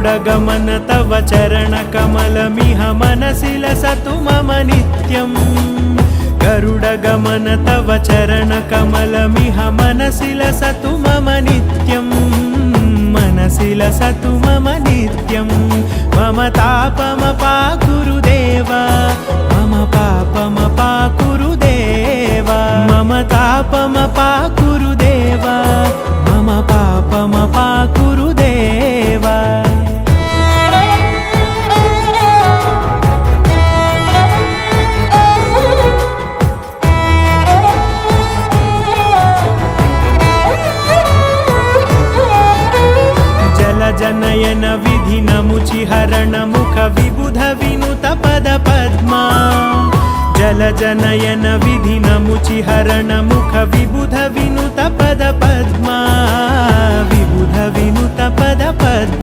गरुडगमन तव चरणकमलमिह मनसि लसतु मम नित्यम् गरुडगमन तव चरणकमलमिह मनसि लसतु मम नित्यम् मनसि लसतु मम नित्यम् मम तापमपाकुरुदेव मम पापमपाकुरुदेव मम तापमपाकुरुदेव मम पापमपाकुरुदेव जनयन विधिनमुचिहरण मुख विबुध विनुत पद पद्मा जलजनयन विधिनमुचिहरण मुख विबुध विनुत पद पद्मा विबुध विनुत पद पद्मा।